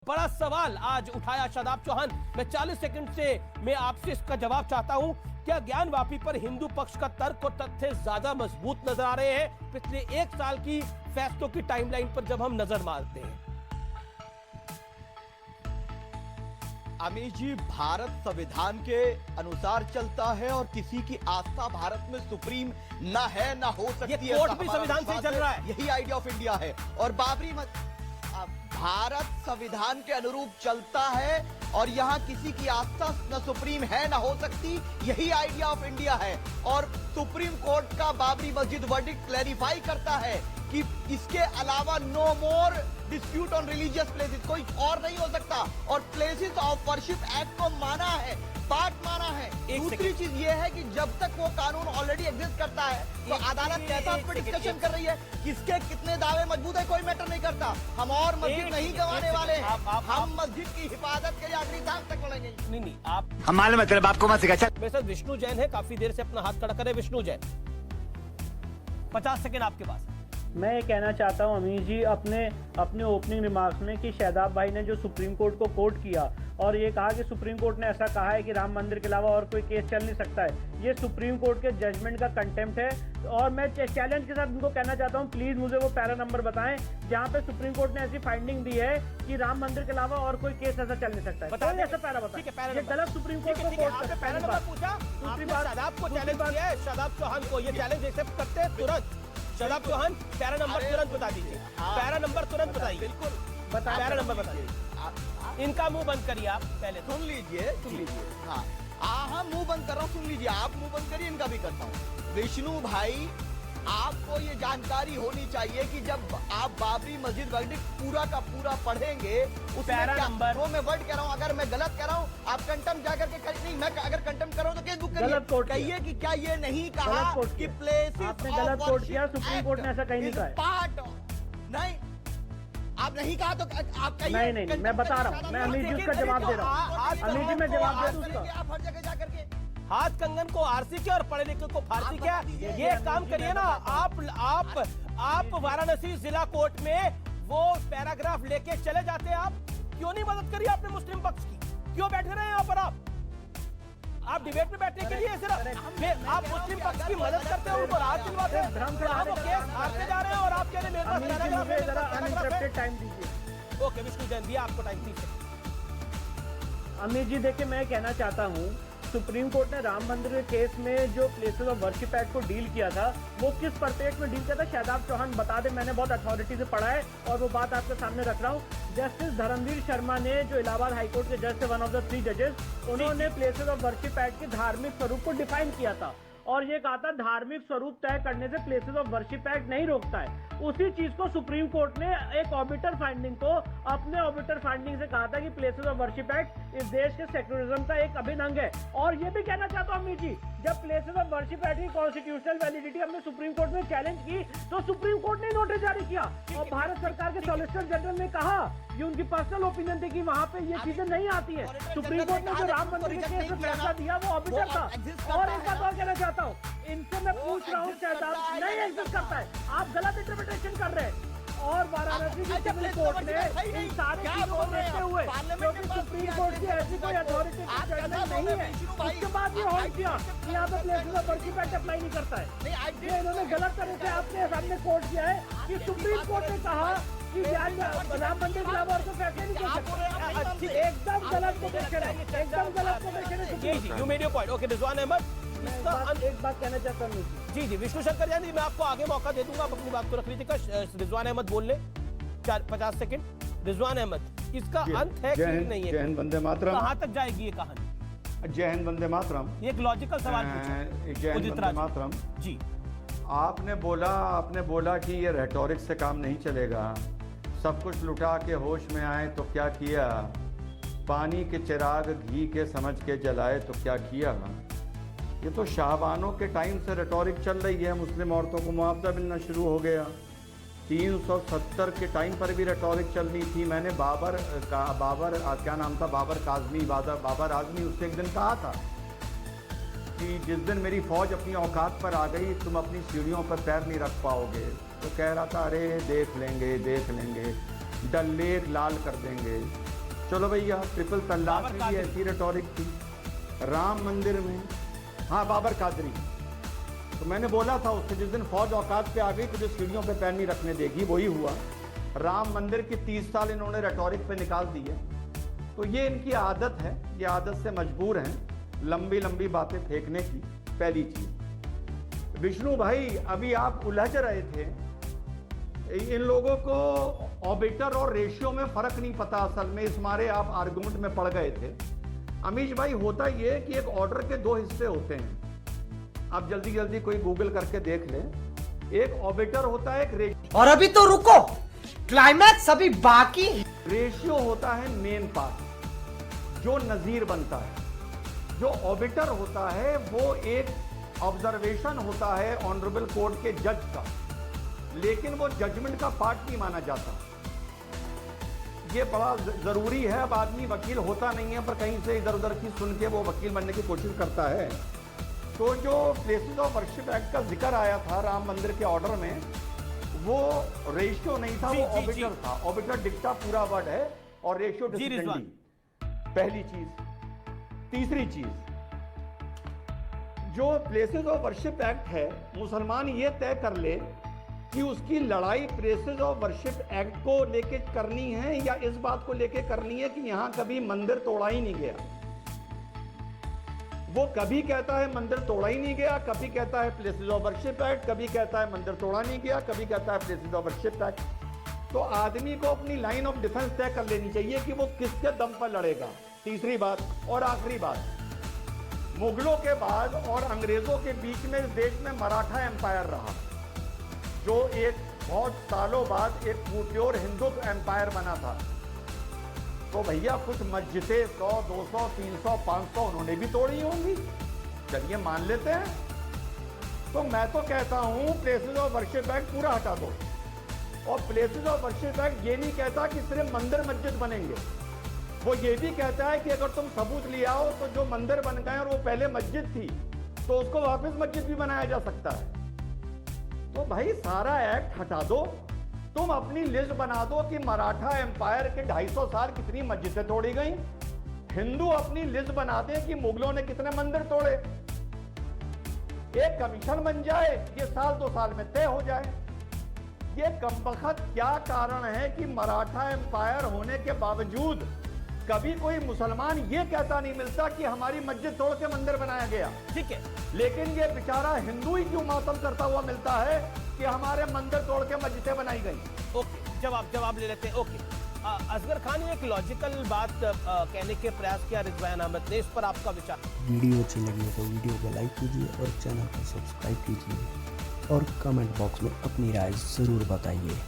बड़ा सवाल आज उठाया शादाब चौहान। मैं 40 सेकंड से मैं आपसे इसका जवाब चाहता हूं। क्या ज्ञान वापी पर हिंदू पक्ष का तर्क और तथ्य ज्यादा मजबूत नजर आ रहे हैं पिछले एक साल की फैसलों की टाइमलाइन पर जब हम नजर मारते हैं? अमीश जी, भारत संविधान के अनुसार चलता है और किसी की आस्था भारत में सुप्रीम ना है ना हो सकती है। ये कोर्ट भी संविधान से ही चल रहा है। यही आइडिया ऑफ इंडिया है। और बाबरी भारत संविधान के अनुरूप चलता है और यहाँ किसी की आस्था न सुप्रीम है ना हो सकती, यही आइडिया ऑफ इंडिया है। और सुप्रीम कोर्ट का बाबरी मस्जिद वर्डिक्ट क्लैरिफाई करता है कि इसके अलावा no more dispute on religious places, कोई और नहीं हो सकता। और प्लेसेस ऑफ वर्शिप एक्ट को माना है, पार्ट माना है। दूसरी चीज ये है कि जब तक वो कानून ऑलरेडी एग्जिस्ट करता है तो अदालत कैसा उस पर डिस्कशन कर रही है, किसके कितने दावे मजबूत है, कोई मैटर नहीं करता। हम और मस्जिद नहीं गंवाने वाले हैं। हम मस्जिद की हिफाजत के लिए आखिरी सांस तक लड़ेंगे। नहीं, आप हमारे मतलब आपको मत सिखा। मेरे साथ विष्णु जैन है, काफी देर से अपना हाथ खड़ा करे। विष्णु जैन, 50 सेकंड आपके पास। मैं ये कहना चाहता हूँ अमीर जी अपने ओपनिंग रिमार्क्स में कि शादाब भाई ने जो सुप्रीम कोर्ट को कोट किया और ये कहा कि सुप्रीम कोर्ट ने ऐसा कहा है कि राम मंदिर के अलावा और कोई केस चल नहीं सकता है, ये सुप्रीम कोर्ट के जजमेंट का कंटेम्प्ट है। और मैं चैलेंज के साथ उनको कहना चाहता हूँ, प्लीज मुझे वो पैरा नंबर बताएं जहाँ पे सुप्रीम कोर्ट ने ऐसी फाइंडिंग दी है कि राम मंदिर के अलावा और कोई केस ऐसा चल नहीं सकता है। बताइए ऐसा पैरा बताएं। ये गलत सुप्रीम कोर्ट को कोर्ट पहला नंबर पूछा, दूसरी बात शादाब को चैलेंज किया है, शादाब चौहान को। ये चैलेंज एक्सेप्ट करते हैं तुरंत। शादाब चौहान, पैरा नंबर तुरंत बता दीजिए। पैरा नंबर तुरंत बताइए। बिल्कुल बता, पैरा नंबर बताइए। इनका मुंह बंद करिए आप पहले। सुन लीजिए। हाँ, मुंह बंद कर रहा हूँ, सुन लीजिए। आप मुंह बंद करिए, इनका भी करता हूँ। विष्णु भाई, आपको ये जानकारी होनी चाहिए कि जब आप बाबरी मस्जिद वर्डिक्ट पूरा का पूरा पढ़ेंगे, उसमें क्या वो मैं वर्ड कह रहा हूँ, अगर मैं गलत कह रहा हूँ आप कंटेम्प्ट जाकर के नहीं, मैं अगर कंटेम्प्ट कर रहा हूँ तो केस बुक करिए। कहिए कि क्या ये नहीं कहा कि प्लेसेस आपने गलत कोर्ट किया, सुप्रीम कोर्ट ने ऐसा कहीं नहीं कहा। पार्ट नहीं, आप नहीं कहा तो आप कहिए। नहीं, मैं बता रहा हूँ, मैं अमीर जी उसका जवाब दे रहा हूँ। अमीर जी मैं जवाब दे दूँ उसका। आप हर जगह जाकर के हाथ कंगन को आरसी क्या और पढ़े लिखे को फारसी क्या? ये काम करिए ना आप वाराणसी जिला कोर्ट में वो पैराग्राफ लेके चले जाते। आप क्यों नहीं मदद करी आपने मुस्लिम पक्ष की? क्यों बैठे रहे यहाँ पर? आप डिबेट में बैठने के लिए सिर्फ आप मुस्लिम पक्ष की मदद करते हैं, उनको राहत दिलवाते हैं। वो केस हारते जा रहे हैं और आप कह रहे हैं मेरे पास टाइम दीजिए। ओके विष्णु जैन, दिया आपको टाइम 30 सेकंड। अमीर जी देखिए, मैं कहना चाहता हूँ, सुप्रीम कोर्ट ने राम मंदिर के केस में जो प्लेसेस ऑफ वर्शिप एक्ट को डील किया था, वो किस परपेट में डील किया था शादाब चौहान बता दे। मैंने बहुत अथॉरिटी से पढ़ा है और वो बात आपके सामने रख रहा हूँ। जस्टिस धर्मवीर शर्मा ने, जो इलाहाबाद हाईकोर्ट के जज थे, वन ऑफ द 3 जजेस, उन्होंने प्लेसेस ऑफ वर्शिप एक्ट के धार्मिक स्वरूप को डिफाइन किया था और ये कहा था धार्मिक स्वरूप तय करने से प्लेसेस ऑफ वर्शिप एक्ट नहीं रोकता है। उसी चीज को सुप्रीम कोर्ट ने एक ऑर्बिटर फाइंडिंग को अपने ऑर्बिटर फाइंडिंग से कहा था कि प्लेसेस ऑफ वर्शिप एक्ट इस देश के सेक्युलरिज्म का एक अभिन्न अंग है। और ये भी कहना चाहता हूँ अमीर जी, जब प्लेसेस ऑफ वर्शिप एक्ट की कॉन्स्टिट्यूशनल वैलिडिटी हमने सुप्रीम कोर्ट में चैलेंज की तो सुप्रीम कोर्ट ने नोटिस जारी किया और भारत सरकार के सॉलिसिटर जनरल ने कहा, ये उनकी पर्सनल ओपिनियन थी कि वहाँ पे ये चीजें नहीं आती है। सुप्रीम कोर्ट ने जो राम मंदिर के केस में फैसला दिया वो ऑर्बिटर था। और एक बात और कहना चाहता हूँ, इनसे मैं पूछ रहा हूँ, शादाब नहीं एग्जिस्ट करता है, आप गलत इंटरप्रिटेशन कर रहे हैं। और वाराणसी की सिविल कोर्ट ने इन सारी चीजों को देखते हुए, क्योंकि सुप्रीम कोर्ट की ऐसी कोई अथॉरिटी नहीं है, उसके बाद ये होल्ड किया कि यहाँ पे places of worship act apply नहीं करता है। ये इन्होंने गलत तरह से आपके सामने कोर्ट किया है कि सुप्रीम कोर्ट ने कहा कि राम मंदिर के अलावा और कोई फैसले नहीं कर सकते। एकदम गलत पोजीशन है, एकदम गलत पोजीशन है। You made your point. Okay Rizwan Ahmed, एक बात कहना चाहता हूँ जी विष्णु शंकर जैन जी, मैं आपको आगे मौका दे दूंगा, आप अपनी बात को रख लीजिएगा। रिजवान अहमद बोल ले 50 सेकंड। रिजवान अहमद, इसका अंत है कि नहीं है? जय हिंद वंदे मातरम। कहाँ तक जाएगी ये कहानी? जय हिंद वंदे मातरम। ये एक लॉजिकल सवाल पूछा जय हिंद वंदे मातरम जी। आपने बोला कि ये रेटोरिक से काम नहीं चलेगा। सब कुछ लुटा के होश में आए तो क्या किया, पानी के चिराग घी के समझ के जलाए तो क्या किया। ये तो शाहबानों के टाइम से रेटोरिक चल रही है। मुस्लिम औरतों को मुआवजा मिलना शुरू हो गया। 370 के टाइम पर भी रेटोरिक चल रही थी। मैंने बाबर क्या नाम था, बाबर आजमी, उससे एक दिन कहा था कि जिस दिन मेरी फौज अपनी औकात पर आ गई तुम अपनी सीढ़ियों पर पैर नहीं रख पाओगे। तो कह रहा था अरे देख लेंगे, डल लेक लाल कर देंगे। चलो भैया, ट्रिपल तलाक बाबर में भी कादरी। ऐसी रेटोरिक थी, राम मंदिर में, हाँ बाबर कादरी। तो मैंने बोला था उससे, जिस दिन फौज औकात पे आ गई तुझे सीढ़ियों पे पैर नहीं रखने देगी, वही हुआ। राम मंदिर की 30 साल इन्होंने रेटोरिक पे निकाल दी है। तो ये इनकी आदत है, ये आदत से मजबूर हैं लंबी लंबी बातें फेंकने की। पहली चीज, विष्णु भाई अभी आप उलझ रहे थे, इन लोगों को ऑर्बिटर और रेशियो में फर्क नहीं पता असल में, इस मारे आप आर्गुमेंट में पड़ गए थे। अमीश भाई होता ये है कि एक ऑर्डर के दो हिस्से होते हैं, आप जल्दी जल्दी कोई गूगल करके देख ले। एक ऑर्बिटर होता है, एक रेशियो। और अभी तो रुको, क्लाइमैक्स अभी बाकी है। रेशियो होता है मेन पार्ट जो नजीर बनता है। जो ऑर्बिटर होता है वो एक ऑब्जर्वेशन होता है ऑनरेबल कोर्ट के जज का, लेकिन वो जजमेंट का पार्ट नहीं माना जाता। ये बड़ा जरूरी है। अब आदमी वकील होता नहीं है, पर कहीं से इधर उधर की सुन के वो वकील बनने की कोशिश करता है। तो जो प्लेसेस ऑफ वर्शिप एक्ट का जिक्र आया था राम मंदिर के ऑर्डर में, वो रेशियो नहीं था, वो ऑर्बिटर था। ऑर्बिटर डिक्टा पूरा वर्ड है और रेशियो डिसिडेंडी। पहली चीज। तीसरी चीज, जो प्लेसेस ऑफ वर्शिप एक्ट है, मुसलमान ये तय कर ले कि उसकी लड़ाई प्लेसेस ऑफ वर्शिप एक्ट को लेके करनी है या इस बात को लेके करनी है कि यहां कभी मंदिर तोड़ा ही नहीं गया। वो कभी कहता है मंदिर तोड़ा ही नहीं गया, कभी कहता है प्लेसेस ऑफ वर्शिप एक्ट, कभी कहता है मंदिर तोड़ा नहीं गया, कभी कहता है प्लेसेस ऑफ वर्शिप एक्ट। तो आदमी को अपनी लाइन ऑफ डिफेंस तय कर लेनी चाहिए कि वो किसके दम पर लड़ेगा। तीसरी बात और आखिरी बात, मुगलों के बाद और अंग्रेजों के बीच में इस देश में मराठा एम्पायर रहा, जो एक बहुत सालों बाद एक प्योर हिंदू एम्पायर बना था। तो भैया कुछ मस्जिदें 100, 200, 300, 500 उन्होंने भी तोड़ी होंगी, चलिए मान लेते हैं। तो मैं तो कहता हूं प्लेसेस ऑफ वर्शिप एक्ट पूरा हटा दो। और प्लेसेस ऑफ वर्शिप एक्ट ये नहीं कहता कि सिर्फ मंदिर मस्जिद बनेंगे, वो ये भी कहता है कि अगर तुम सबूत ले आओ तो जो मंदिर बन गए और वो पहले मस्जिद थी तो उसको वापस मस्जिद भी बनाया जा सकता है। तो भाई सारा एक्ट हटा दो, तुम अपनी लिस्ट बना दो कि मराठा एम्पायर के 250 साल कितनी मस्जिदें तोड़ी गई। हिंदू अपनी लिस्ट बना दें कि मुगलों ने कितने मंदिर तोड़े, एक कमीशन बन जाए, ये साल 2 साल में तय हो जाए। ये कमबख्त क्या कारण है कि मराठा एम्पायर होने के बावजूद कभी कोई मुसलमान ये कहता नहीं मिलता कि हमारी मस्जिद तोड़ के मंदिर बनाया गया। ठीक है, लेकिन ये बेचारा हिंदू ही क्यों मातम करता हुआ मिलता है कि हमारे मंदिर तोड़ के मस्जिदें बनाई गई। ओके, जवाब ले लेते हैं। ओके, असगर खान ने एक लॉजिकल बात कहने के प्रयास किया रिजवान अहमद ने, इस पर आपका विचार? वीडियो अच्छी लगी तो वीडियो को लाइक कीजिए और चैनल को सब्सक्राइब कीजिए और कमेंट बॉक्स में अपनी राय ज़रूर बताइए।